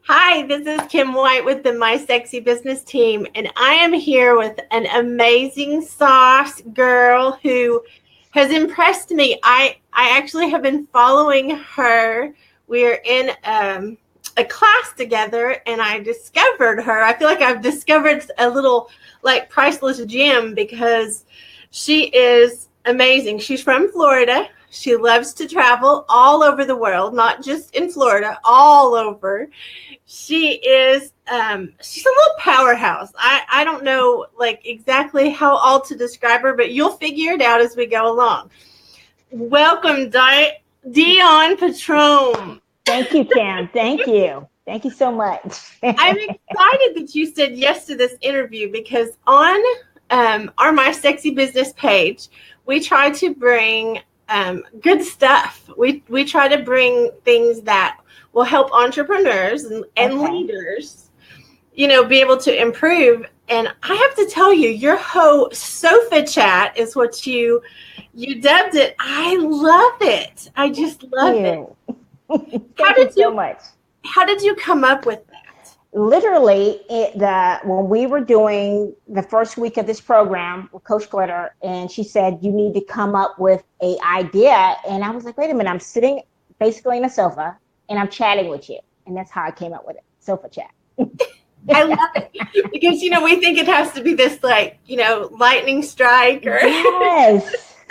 Hi, this is Kim White with the My Sexy Business team, and I am here with an amazing sauce girl who has impressed me. I actually have been following her. We're in a class together, and I discovered her. I feel like I've discovered a little like priceless gem because she is amazing. She's from Florida. She loves to travel all over the world, not just in Florida, all over. She is she's a little powerhouse. I don't know like exactly how all to describe her, but you'll figure it out as we go along. Welcome, Dionne Patrom. Thank you, Kim. Thank you. Thank you so much. I'm excited that you said yes to this interview because on our My Sexy Business page, we try to bring good stuff. We try to bring things that will help entrepreneurs and leaders, be able to improve. And I have to tell you, your whole sofa chat is what you dubbed it. I love it. I just love it. Thank you so much. How did you come up with that? Literally, when we were doing the first week of this program with Coach Glitter, and she said, you need to come up with an idea. And I was like, wait a minute, I'm sitting basically in a sofa and I'm chatting with you. And that's how I came up with it, sofa chat. I love it because, we think it has to be this like, lightning strike or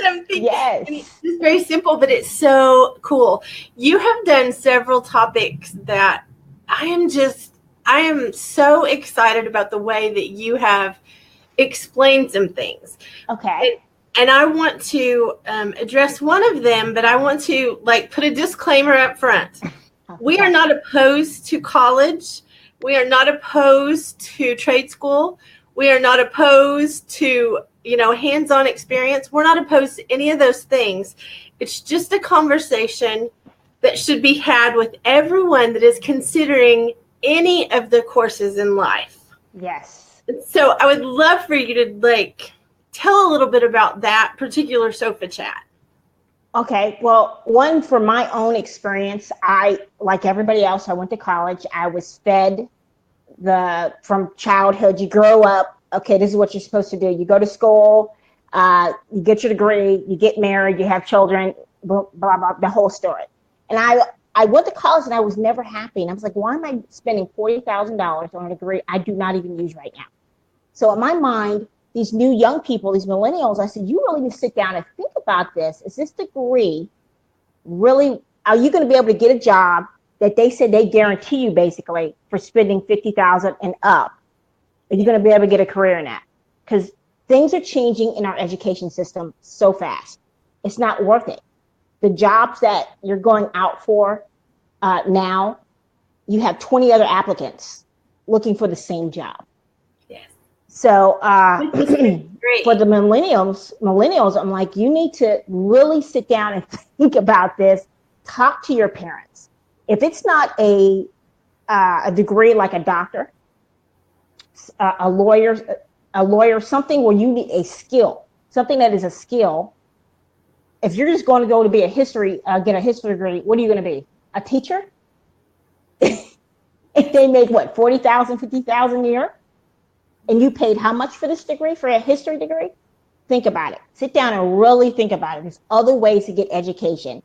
something. Yes. And it's just very simple, but it's so cool. You have done several topics that I am so excited about the way that you have explained some things. Okay. And I want to address one of them, but I want to put a disclaimer up front. We are not opposed to college. We are not opposed to trade school. We are not opposed to, hands-on experience. We're not opposed to any of those things. It's just a conversation that should be had with everyone that is considering any of the courses in life. Yes. So I would love for you to tell a little bit about that particular sofa chat. Okay. Well, one, for my own experience, like everybody else, I went to college. I was fed from childhood. You grow up. Okay, this is what you're supposed to do. You go to school, you get your degree, you get married, you have children, blah, blah, blah, the whole story. And I went to college and I was never happy. And I was like, why am I spending $40,000 on a degree I do not even use right now? So in my mind, these new young people, these millennials, I said, you really need to sit down and think about this. Is this degree really, are you going to be able to get a job that they said they guarantee you basically for spending $50,000 and up? Are you going to be able to get a career in that? Because things are changing in our education system so fast. It's not worth it. The jobs that you're going out for now, you have 20 other applicants looking for the same job. So for the millennials, I'm like, you need to really sit down and think about this. Talk to your parents. If it's not a degree like a doctor, a lawyer, something where you need a skill, something that is a skill. If you're just going to go to be get a history degree, what are you going to be? A teacher? If they make what, $40,000, $50,000 a year? And you paid how much for this degree, for a history degree? Think about it. Sit down and really think about it. There's other ways to get education.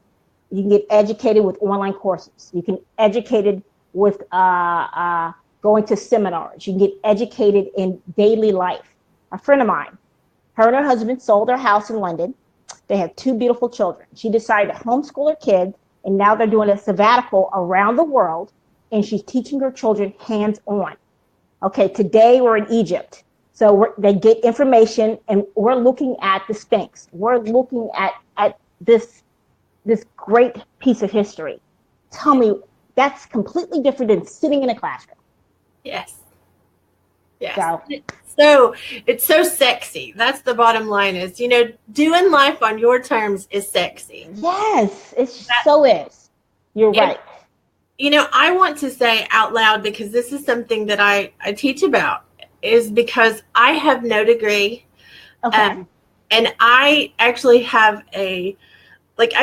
You can get educated with online courses. You can get educated with going to seminars. You can get educated in daily life. A friend of mine, her and her husband sold their house in London. They have 2 beautiful children. She decided to homeschool her kids, and now they're doing a sabbatical around the world, and she's teaching her children hands-on. Okay, today we're in Egypt. So they get information, and we're looking at the Sphinx. We're looking at this great piece of history. Tell me, that's completely different than sitting in a classroom. Yes. So it's so sexy. That's the bottom line is, doing life on your terms is sexy. Yes, so is. You're right. I want to say out loud, because this is something that I teach about, is because I have no degree. Okay. And I actually have I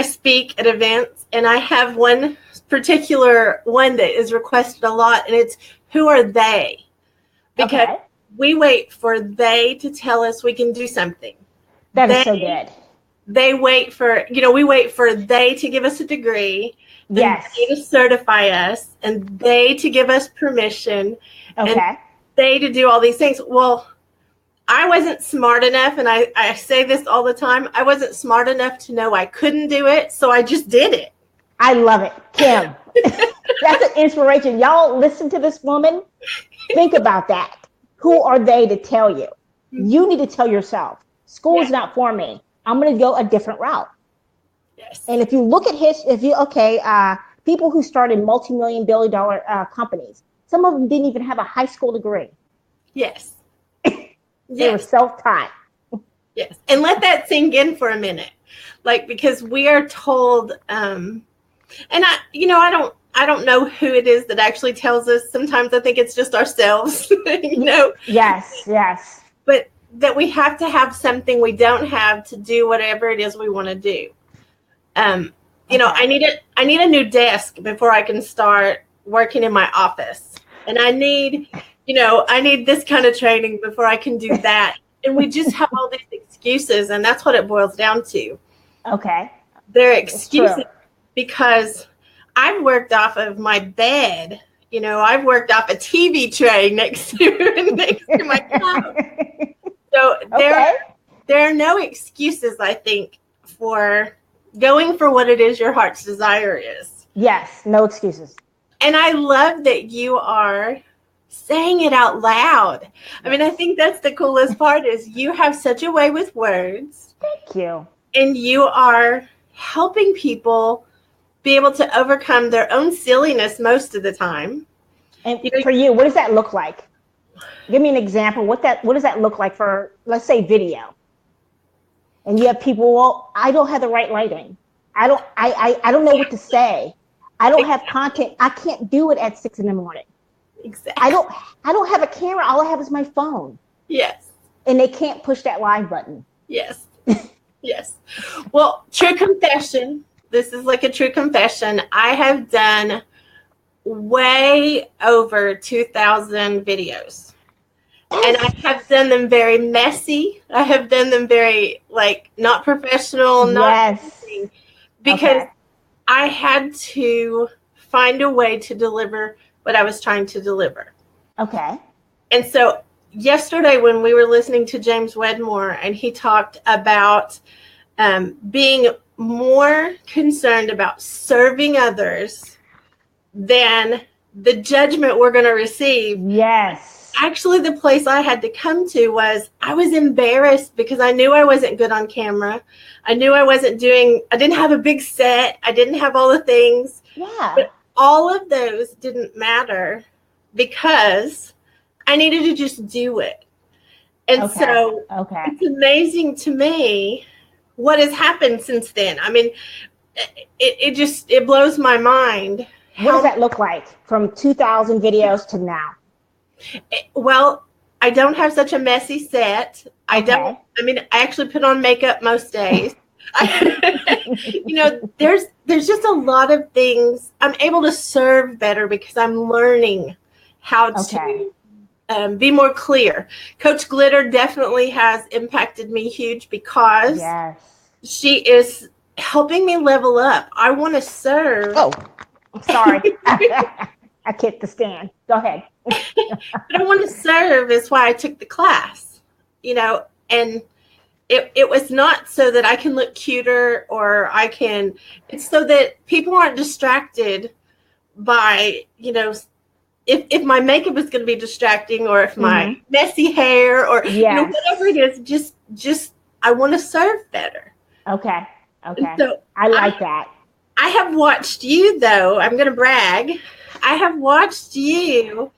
speak at events, and I have one particular one that is requested a lot, and it's who are they? Because we wait for they to tell us we can do something. That is so good. They wait for, we wait for they to give us a degree, yes, and they to certify us, and they to give us permission, and they to do all these things. Well, I wasn't smart enough, and I say this all the time, I wasn't smart enough to know I couldn't do it, so I just did it. I love it, Kim. That's an inspiration. Y'all listen to this woman. Think about that. Who are they to tell you? You need to tell yourself, school is not for me. I'm going to go a different route. Yes. And if you look at people who started multi-million billion-dollar companies, some of them didn't even have a high school degree. Yes. They were self-taught. Yes. And let that sink in for a minute. Because we are told, and I don't know who it is that actually tells us. Sometimes I think it's just ourselves, Yes. But that we have to have something we don't have to do whatever it is we want to do. I need a new desk before I can start working in my office. And I need this kind of training before I can do that. And we just have all these excuses, and that's what it boils down to. Okay. They're excuses because I've worked off of my bed. I've worked off a TV tray next to my couch. So there are no excuses, I think, for going for what it is your heart's desire is. Yes, no excuses. And I love that you are saying it out loud. Yes. I mean, I think that's the coolest part is you have such a way with words. Thank you. And you are helping people be able to overcome their own silliness most of the time. And for you, what does that look like? Give me an example. What does that look like for, let's say, video? And you have people, well, I don't have the right lighting. I don't know what to say. I don't have content. I can't do it at 6 a.m. Exactly. I don't have a camera. All I have is my phone. Yes. And they can't push that live button. Yes. Yes. Well, true confession. This is like a true confession. I have done way over 2,000 videos. And I have done them very messy. I have done them very, not professional, not anything, because I had to find a way to deliver what I was trying to deliver. Okay. And so yesterday when we were listening to James Wedmore, and he talked about being more concerned about serving others than the judgment we're going to receive. Yes. Actually, the place I had to come to was I was embarrassed because I knew I wasn't good on camera. I knew I didn't have a big set. I didn't have all the things. Yeah. But all of those didn't matter because I needed to just do it. And so it's amazing to me what has happened since then. I mean, it blows my mind. What does that look like from 2,000 videos to now? Well, I don't have such a messy set. I actually put on makeup most days. There's just a lot of things. I'm able to serve better because I'm learning how to be more clear. Coach Glitter definitely has impacted me huge because she is helping me level up. I want to serve. Oh, I'm sorry. I kicked the stand. Go ahead. But I want to serve is why I took the class, and it was not so that I can look cuter it's so that people aren't distracted by, if my makeup is going to be distracting or if my messy hair or whatever it is, just I want to serve better. Okay. So I like that. I have watched you, though. I'm going to brag. I have watched you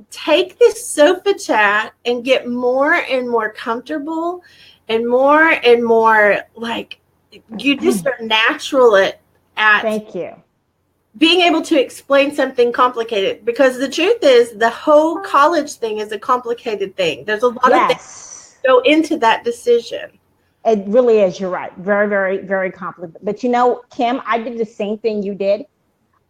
take this sofa chat and get more and more comfortable and more you just are natural at Thank you. Being able to explain something complicated, because the truth is the whole college thing is a complicated thing. There's a lot of things that go into that decision. It really is. You're right. Very, very, very complicated. But Kim, I did the same thing you did.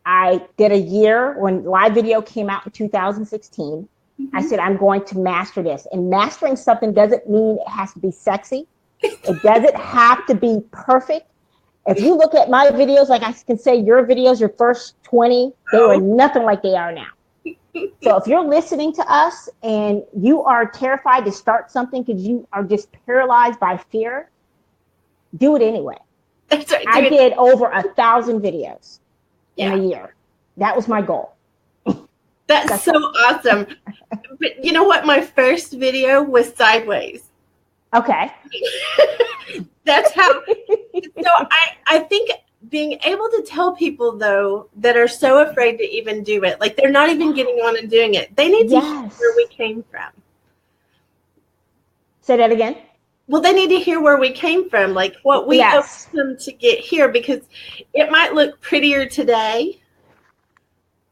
I did a year when live video came out in 2016. I said, I'm going to master this. And mastering something doesn't mean it has to be sexy. It doesn't have to be perfect. If you look at my videos, like I can say your videos, your first 20, they were nothing like they are now. So if you're listening to us and you are terrified to start something because you are just paralyzed by fear, do it anyway. That's right, I did over 1,000 videos in a year. That was my goal. That's so awesome. But you know what? My first video was sideways. Okay. That's how. So I think being able to tell people, though, that are so afraid to even do it, like they're not even getting on and doing it, they need to hear where we came from. Say that again. Well, they need to hear where we came from, like what we owe them to get here, because it might look prettier today,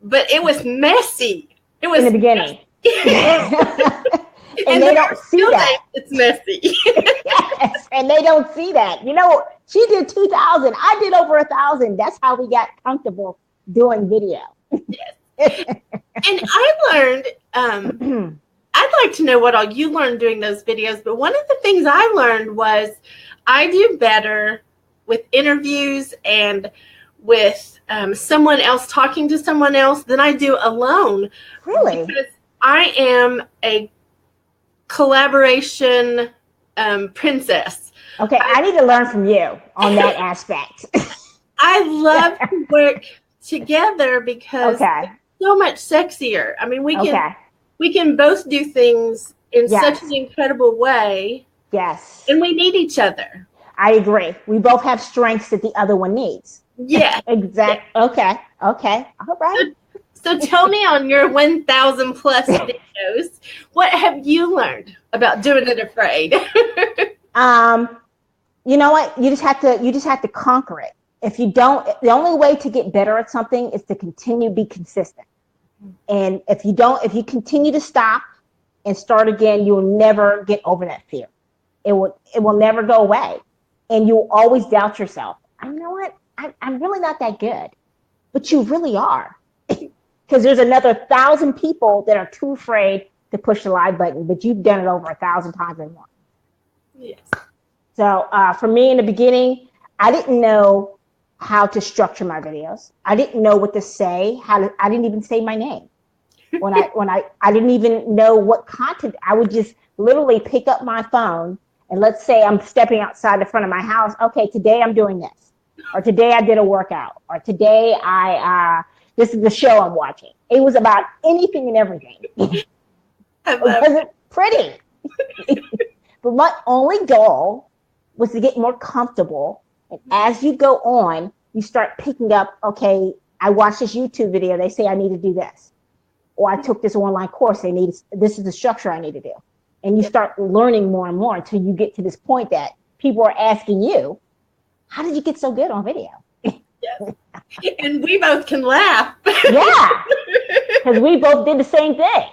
but it was messy. It was in the beginning. And they don't see that. It's messy. Yes, and they don't see that. You know, she did 2,000. I did over 1,000. That's how we got comfortable doing video. Yes. And I learned, I'd like to know what all you learned doing those videos, but one of the things I learned was I do better with interviews and with someone else talking to someone else than I do alone. Really? Because I am a collaboration princess. Okay, I need to learn from you on that aspect. I love to work together because it's so much sexier. I mean, we can both do things in such an incredible way. Yes. And we need each other. I agree. We both have strengths that the other one needs. Yeah. Exactly. Yeah. Okay. All right. So tell me, on your 1,000 plus videos, what have you learned about doing it afraid? You know what? You just have to conquer it. If you don't, the only way to get better at something is to continue to be consistent. And if you continue to stop and start again, you will never get over that fear. It will never go away. And you'll always doubt yourself. You know what? I'm really not that good. But you really are. Because there's another 1,000 people that are too afraid to push the live button, but you've done it over 1,000 times and more. Yes. So for me in the beginning, I didn't know how to structure my videos. I didn't know what to say. I didn't even say my name. I didn't even know what content. I would just literally pick up my phone and let's say I'm stepping outside the front of my house. Okay, today I'm doing this, or today I did a workout, or today this is the show I'm watching. It was about anything and everything. It wasn't pretty. But my only goal was to get more comfortable. And as you go on, you start picking up, okay, I watched this YouTube video. They say I need to do this. Or I took this online course. This is the structure I need to do. And you start learning more and more until you get to this point that people are asking you, how did you get so good on video? Yes. And we both can laugh. Yeah, because we both did the same thing.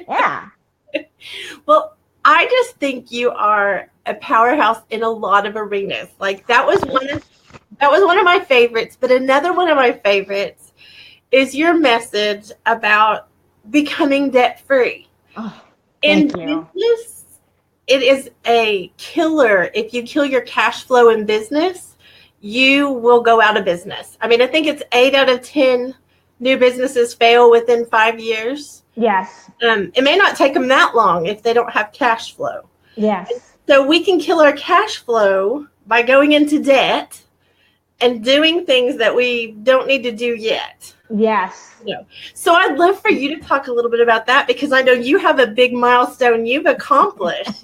Yeah. Well, I just think you are a powerhouse in a lot of arenas. Like that was one of my favorites. But another one of my favorites is your message about becoming debt free. Oh, in business, it is a killer. If you kill your cash flow in business, you will go out of business. I mean, I think it's 8 out of 10 new businesses fail within 5 years. Yes. It may not take them that long if they don't have cash flow. Yes. And so we can kill our cash flow by going into debt and doing things that we don't need to do yet. Yes. So I'd love for you to talk a little bit about that, because I know you have a big milestone you've accomplished.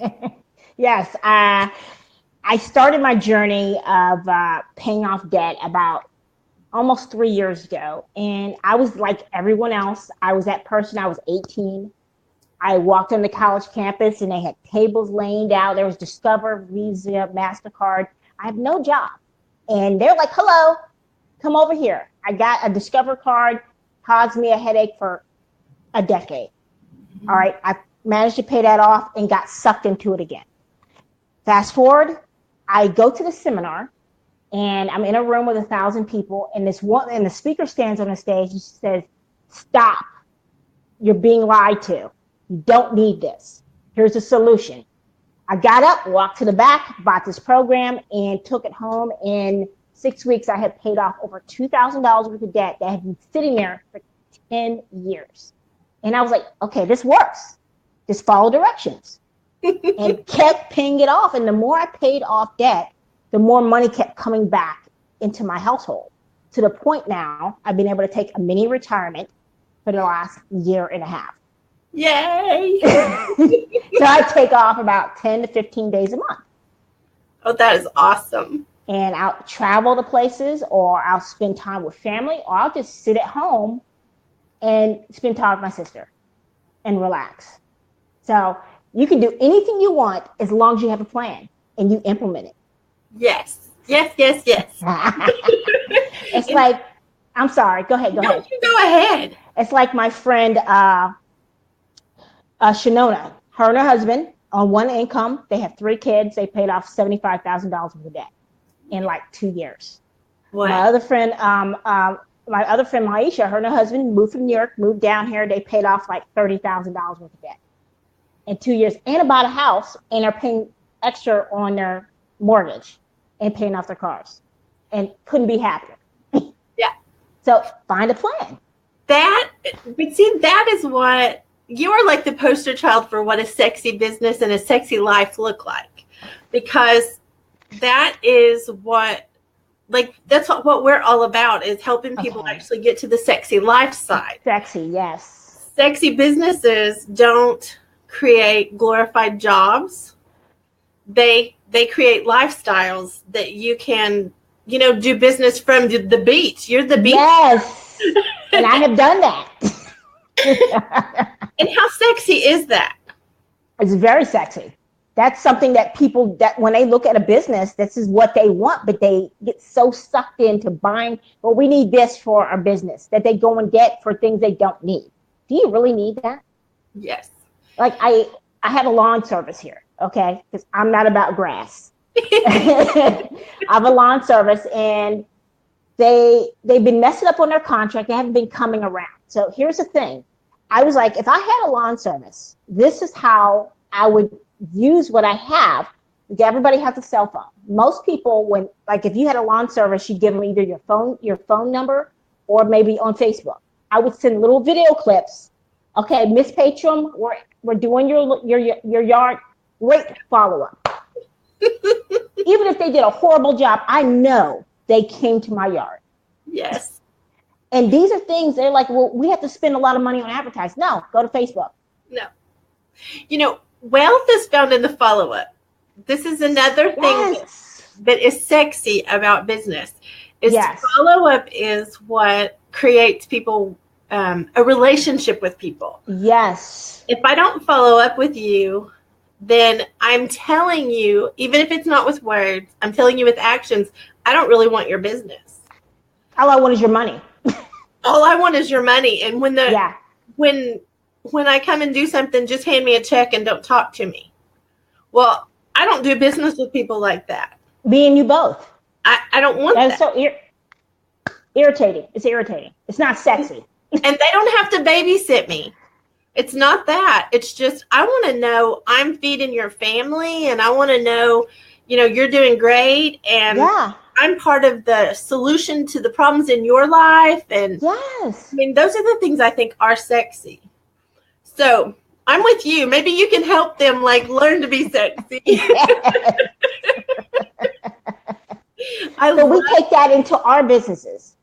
Yes. I started my journey of paying off debt about almost 3 years ago. And I was like everyone else. I was that person. I was 18. I walked on the college campus and they had tables laid out. There was Discover, Visa, MasterCard. I have no job. And they're like, hello, come over here. I got a Discover card, caused me a headache for a decade. Mm-hmm. All right. I managed to pay that off and got sucked into it again. Fast forward, I go to the seminar and I'm in a room with 1,000 people, and the speaker stands on the stage and she says, "Stop. You're being lied to. You don't need this. Here's a solution." I got up, walked to the back, bought this program, and took it home. In 6 weeks, I had paid off over $2,000 worth of debt that had been sitting there for 10 years. And I was like, okay, this works. Just follow directions. And kept paying it off. And the more I paid off debt, the more money kept coming back into my household. To the point now, I've been able to take a mini retirement for the last year and a half. Yay! So I take off about 10 to 15 days a month. Oh, that is awesome. And I'll travel to places, or I'll spend time with family, or I'll just sit at home and spend time with my sister and relax. So you can do anything you want as long as you have a plan and you implement it. Yes. Yes, yes, yes. It's like, I'm sorry, go ahead. No, you go ahead. It's like my friend Shanona, her and her husband on one income, they have 3 kids, they paid off $75,000 worth of debt in like 2 years. Wow. My other friend Maisha, her and her husband moved from New York, moved down here, they paid off like $30,000 worth of debt in 2 years, and bought a house, and are paying extra on their mortgage and paying off their cars, and couldn't be happier. Yeah. So find a plan. That is what you are, like the poster child for what a sexy business and a sexy life look like, because that is what, like, that's what we're all about, is helping people actually get to the sexy life side. Sexy, yes. Sexy businesses don't create glorified jobs. They create lifestyles that you can, do business from the beach. You're the beach. Yes. And I have done that. And how sexy is that? It's very sexy. That's something that people, that when they look at a business, this is what they want, but they get so sucked into buying, well, we need this for our business, that they go and get for things they don't need. Do you really need that? Yes. Like I have a lawn service here, okay? Because I'm not about grass. I have a lawn service, and they've been messing up on their contract. They haven't been coming around. So here's the thing. I was like, if I had a lawn service, this is how I would use what I have. Everybody has a cell phone. Most people, if you had a lawn service, you'd give them either your phone number, or maybe on Facebook. I would send little video clips. Okay, Miss Patrom, we're doing your yard. Great follow-up. Even if they did a horrible job, I know they came to my yard. Yes. And these are things, they're like, well, we have to spend a lot of money on advertising. No, go to Facebook. No. Wealth is found in the follow-up. This is another thing that is sexy about business. Follow-up is what creates people, a relationship with people. Yes. If I don't follow up with you, then I'm telling you, even if it's not with words, I'm telling you with actions, I don't really want your business. All I want is your money. All I want is your money. And when I come and do something, just hand me a check and don't talk to me. Well, I don't do business with people like that. Me and you both. I don't want that. That's so irritating. It's irritating. It's not sexy. And they don't have to babysit me. It's not that. It's just, I want to know I'm feeding your family, and I want to know, you're doing great, and I'm part of the solution to the problems in your life. And yes, I mean, those are the things I think are sexy. So I'm with you. Maybe you can help them learn to be sexy. So we take that into our businesses.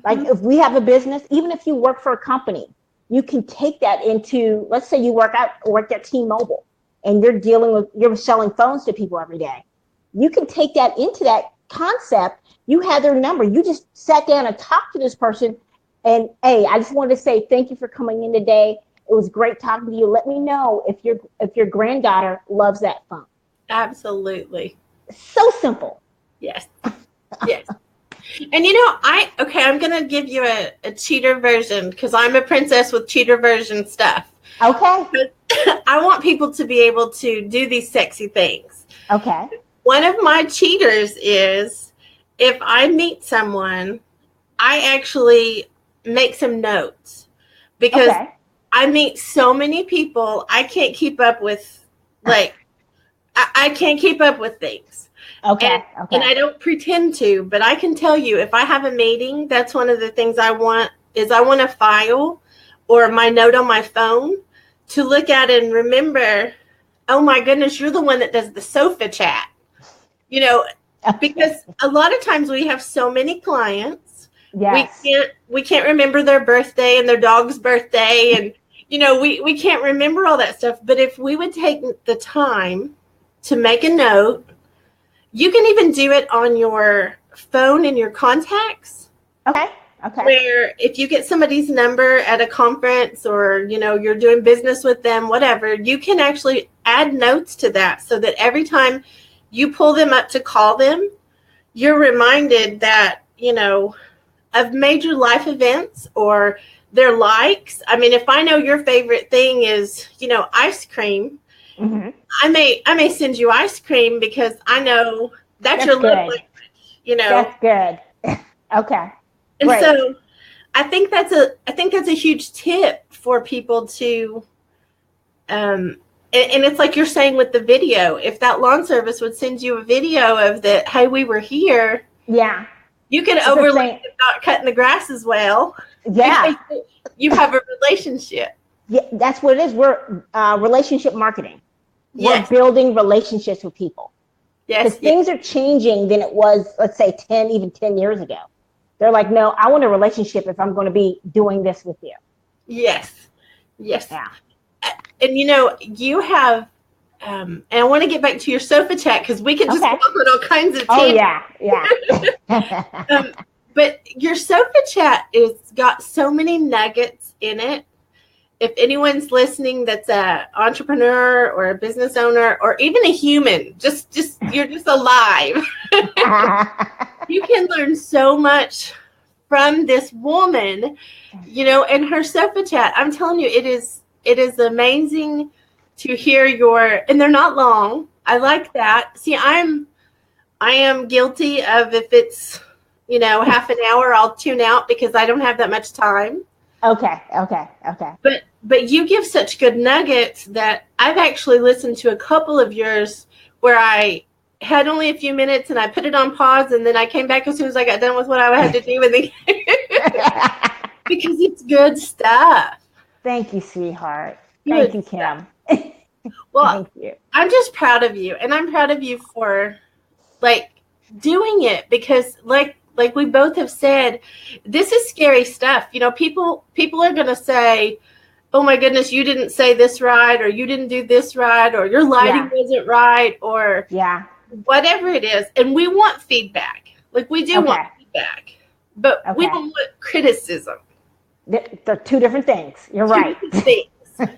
Like if we have a business, even if you work for a company, you can take that into, let's say you work at T-Mobile, and you're selling phones to people every day. You can take that into that concept. You have their number. You just sat down and talked to this person, and hey, I just wanted to say thank you for coming in today. It was great talking to you. Let me know if your granddaughter loves that phone. Absolutely. So simple. Yes. Yes. And I'm going to give you a cheater version, because I'm a princess with cheater version stuff. Okay. But I want people to be able to do these sexy things. Okay. One of my cheaters is if I meet someone, I actually make some notes because I meet so many people. I can't keep up with, like, I can't keep up with things. Okay. And I don't pretend to, but I can tell you if I have a meeting, that's one of the things I want a file or my note on my phone to look at and remember, oh my goodness, you're the one that does the sofa chat. You know, because a lot of times we have so many clients. Yes. We can't remember their birthday and their dog's birthday, and we can't remember all that stuff. But if we would take the time to make a note, you can even do it on your phone in your contacts. Okay. Where if you get somebody's number at a conference or, you're doing business with them, whatever, you can actually add notes to that so that every time you pull them up to call them, you're reminded that, of major life events or their likes. I mean, if I know your favorite thing is, ice cream, mm-hmm. I may send you ice cream because I know that's your love language, That's good. Okay. And so I think that's a huge tip for people to, and it's like you're saying with the video, if that lawn service would send you a video of that, hey, we were here. Yeah. You can overlook not cutting the grass as well. Yeah. You have a relationship. Yeah, that's what it is. We're relationship marketing. Yes. We're building relationships with people. Yes. Because things are changing than it was, let's say, 10 years ago. They're like, no, I want a relationship if I'm going to be doing this with you. Yes. Yes. Yeah. And you have, and I want to get back to your sofa chat because we could just walk on all kinds of tangents. Oh, yeah. But your sofa chat is got so many nuggets in it. If anyone's listening that's an entrepreneur or a business owner or even a human, just you're just alive. You can learn so much from this woman, and her sofa chat. I'm telling you, it is amazing to hear and they're not long. I like that. See, I am guilty of if it's, half an hour, I'll tune out because I don't have that much time. Okay. But you give such good nuggets that I've actually listened to a couple of yours where I had only a few minutes and I put it on pause and then I came back as soon as I got done with what I had to do because it's good stuff. Thank you, sweetheart. Thank you, Kim. Well, thank you. I'm just proud of you, and I'm proud of you for doing it because like we both have said, this is scary stuff. People are going to say, oh my goodness, you didn't say this right, or you didn't do this right, or your lighting wasn't right, or whatever it is. And we want feedback. We do want feedback, but we don't want criticism. They're two different things. You're right. Two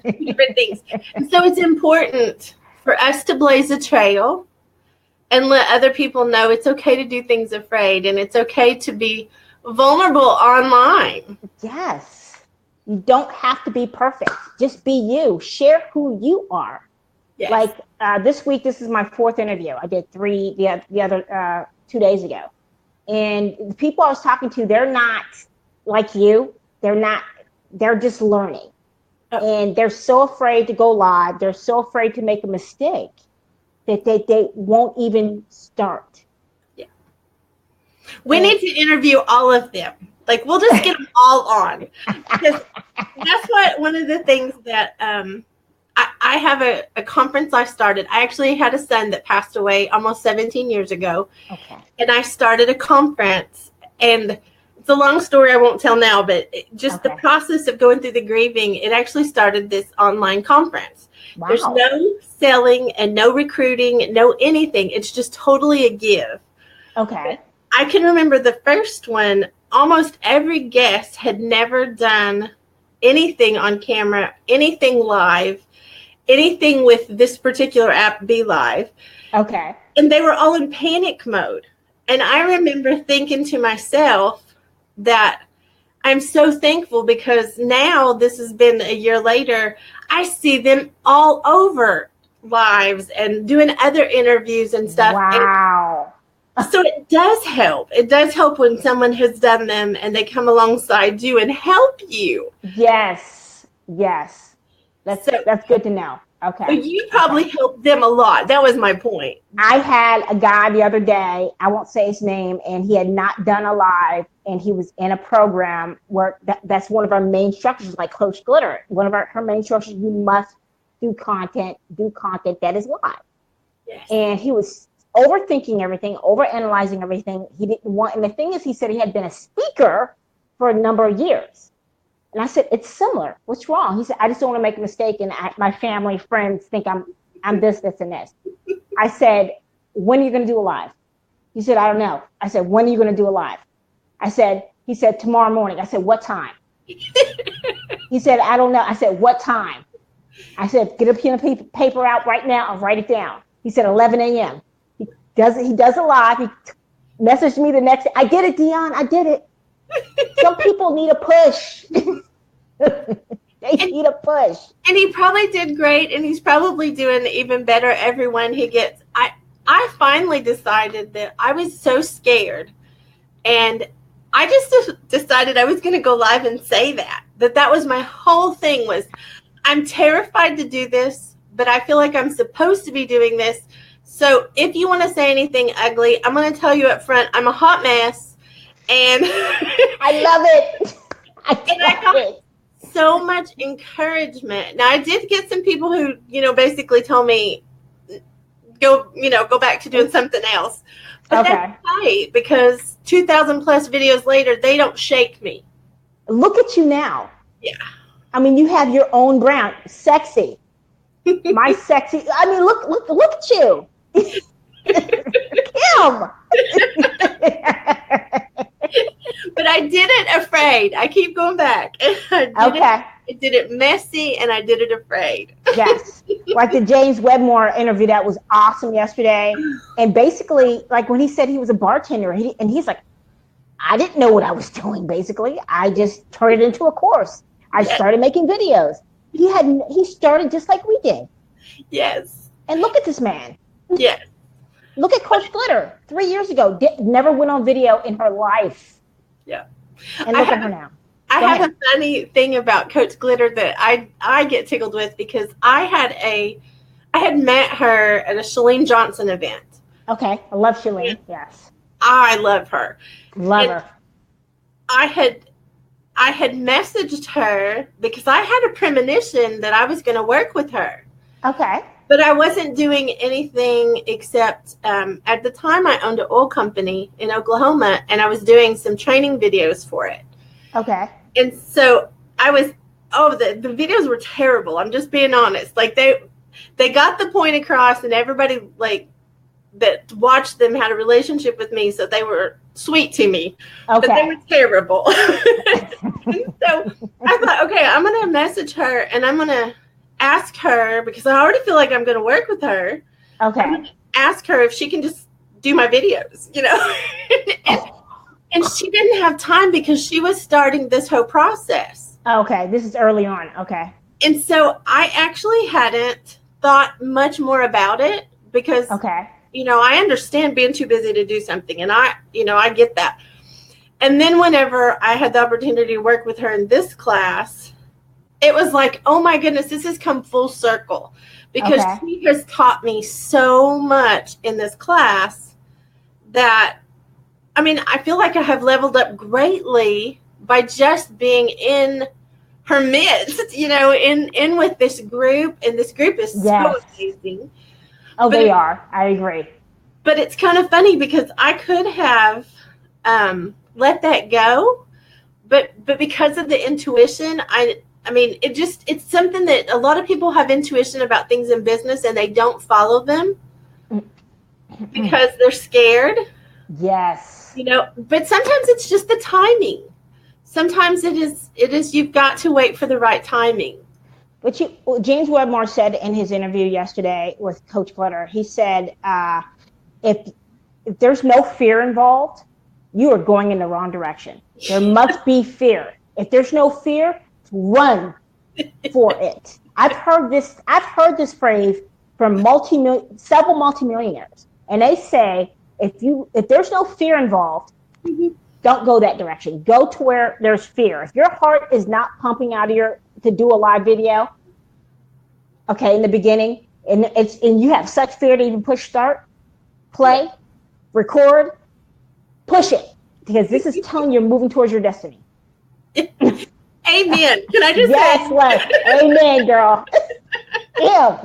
different things. And so it's important for us to blaze a trail and let other people know it's okay to do things afraid and it's okay to be vulnerable online. Yes. You don't have to be perfect. Just be you. Share who you are. Yes. This week, this is my 4th interview. I did 3 the other 2 days ago. And the people I was talking to, they're not like you. They're just learning. Oh. And they're so afraid to go live. They're so afraid to make a mistake that they won't even start. Yeah. We need to interview all of them. We'll just get them all on. Because that's one of the things that I have a conference I started. I actually had a son that passed away almost 17 years ago. Okay. And I started a conference. And it's a long story I won't tell now, but the process of going through the grieving, it actually started this online conference. Wow. There's no selling and no recruiting, no anything. It's just totally a give. Okay. I can remember the first one, almost every guest had never done anything on camera, anything live, anything with this particular app, Be Live. Okay. And they were all in panic mode. And I remember thinking to myself that I'm so thankful because now this has been a year later, I see them all over lives and doing other interviews and stuff. Wow. So it does help. It does help when someone has done them and they come alongside you and help you. Yes. That's good to know. Okay. So you probably helped them a lot. That was my point. I had a guy the other day, I won't say his name, and he had not done a live, and he was in a program where that's one of our main structures, like Coach Glitter. One of her main structures, you must do content that is live. Yes. And he was overthinking everything, overanalyzing everything. He didn't want, and the thing is, he said he had been a speaker for a number of years. And I said, it's similar. What's wrong? He said, I just don't want to make a mistake, and my family, friends think I'm this, and this. I said, when are you going to do a live? He said, I don't know. I said, when are you going to do a live? He said, tomorrow morning. I said, what time? He said, I don't know. I said, what time? I said, get a pen and paper out right now and write it down. He said, 11 a.m. He does it live. He messaged me the next day. I did it, Dionne. I did it. Some people need a push. They need a push. And he probably did great, and he's probably doing even better every one he gets. I finally decided that I was so scared, and I just decided I was going to go live and say that was my whole thing was, I'm terrified to do this, but I feel like I'm supposed to be doing this. So if you want to say anything ugly, I'm going to tell you up front, I'm a hot mess. And I love it. I got so much encouragement. Now I did get some people who, basically told me, go back to doing something else. But that's right, because 2,000 plus videos later, they don't shake me. Look at you now. Yeah. I mean, you have your own brand. Sexy. My sexy. I mean, look at you. Kim. But I did it afraid. I keep going back. I did it messy, and I did it afraid. Yes. Like the James Wedmore interview that was awesome yesterday. And basically, like when he said he was a bartender, and he's like, I didn't know what I was doing, basically. I just turned it into a course. I started making videos. He started just like we did. Yes. And look at this man. Yes. Look at Coach Glitter. 3 years ago, never went on video in her life. Yeah. And look at her now. I have a funny thing about Coach Glitter that I get tickled with, because I had met her at a Shalene Johnson event. Okay. I love Shalene. Yes. I love her. Love her. I had messaged her because I had a premonition that I was going to work with her. Okay. But I wasn't doing anything except at the time I owned an oil company in Oklahoma, and I was doing some training videos for it. Okay. And so the videos were terrible. I'm just being honest. Like they got the point across, and everybody that watched them had a relationship with me, so they were sweet to me. Okay. But they were terrible. So I thought, okay, I'm going to message her, and I'm going to ask her, because I already feel like I'm going to work with her. Okay. I'm gonna ask her if she can just do my videos, and she didn't have time because she was starting this whole process. Okay. This is early on. Okay. And so I actually hadn't thought much more about it because, I understand being too busy to do something, and I get that. And then whenever I had the opportunity to work with her in this class, it was like, oh my goodness, this has come full circle, because she has taught me so much in this class that, I feel like I have leveled up greatly by just being in her midst, in with this group, and this group is so amazing. Oh, they are. I agree. But it's kind of funny because I could have let that go, but because of the intuition, it's something that a lot of people have intuition about things in business, and they don't follow them because they're scared. Yes. But sometimes it's just the timing. Sometimes it is you've got to wait for the right timing. But James Wedmore said in his interview yesterday with Coach Glitter, he said, if there's no fear involved, you are going in the wrong direction. There must be fear. If there's no fear, run for it. I've heard this phrase from several multimillionaires, and they say if there's no fear involved, Mhm. don't go that direction. Go to where there's fear. If your heart is not pumping out of to do a live video, okay, in the beginning, and you have such fear to even push start, play, record, push it, because this is telling you you're moving towards your destiny. Amen. Can I just yes, say? Les. Amen, girl. Yeah.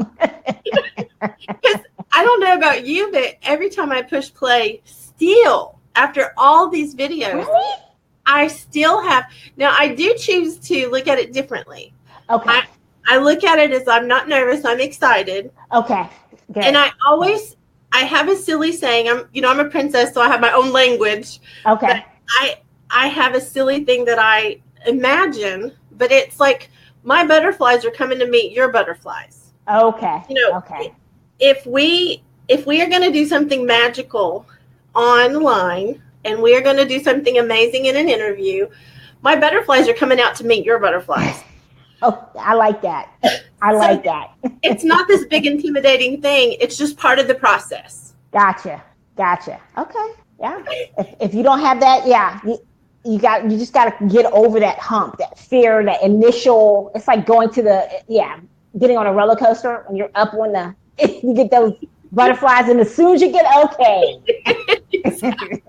Because I don't know about you, but every time I push play, still, after all these videos, Really? I still have. Now, I do choose to look at it differently. Okay. I look at it as I'm not nervous, I'm excited. Okay. Good. And I have a silly saying. I'm a princess, so I have my own language. Okay. But I have a silly thing that I imagine, but it's like my butterflies are coming to meet your butterflies. Okay. Okay. If we are going to do something magical online and we are going to do something amazing in an interview, my butterflies are coming out to meet your butterflies. Oh, I like that. I like that. It's not this big intimidating thing. It's just part of the process. Gotcha. Okay. Yeah. If you don't have that, yeah, you just got to get over that hump, that fear, that initial. It's like going to getting on a roller coaster when you're up when you get those butterflies, and as soon as you get Exactly.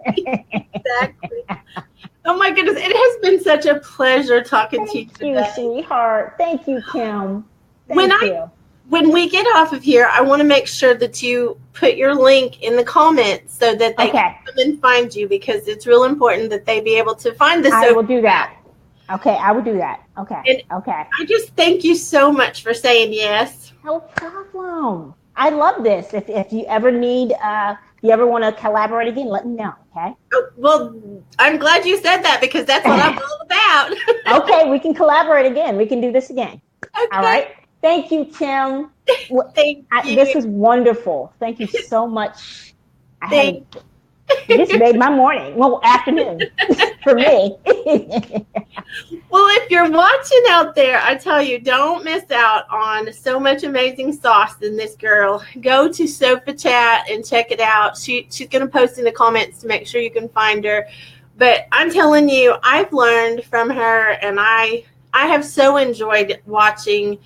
Oh my goodness, it has been such a pleasure talking to you today. Thank you, sweetheart. Thank you, Kim. Thank you. When we get off of here, I want to make sure that you put your link in the comments so that they can come and find you, because it's real important that they be able to find this. I will do that. Okay, I will do that. Okay. Okay. I just thank you so much for saying yes. No problem. I love this. If you ever need, you ever want to collaborate again, let me know. Okay. Oh, well, I'm glad you said that, because that's what I'm all about. Okay, we can collaborate again. We can do this again. Okay. All right. Thank you, Kim. Thank you. This was wonderful. Thank you so much. This made my morning. Well, afternoon for me. Well, if you're watching out there, I tell you, don't miss out on so much amazing sauce in this girl. Go to Sofa Chat and check it out. She's going to post in the comments to make sure you can find her. But I'm telling you, I've learned from her, and I have so enjoyed watching.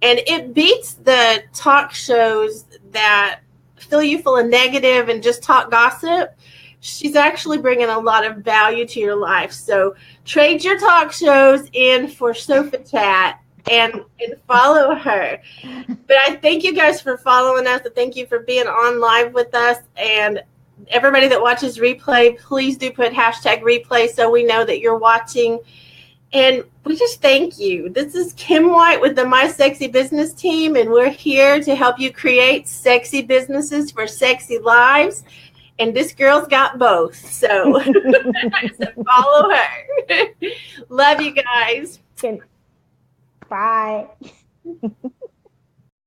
And it beats the talk shows that fill you full of negative and just talk gossip. She's actually bringing a lot of value to your life. So trade your talk shows in for Sofa Chat and follow her. But I thank you guys for following us. And thank you for being on live with us. And everybody that watches replay, please do put #replay so we know that you're watching. And we just thank you. This is Kim White with the My Sexy Business team, and we're here to help you create sexy businesses for sexy lives. And this girl's got both. So, so follow her. Love you guys. Bye.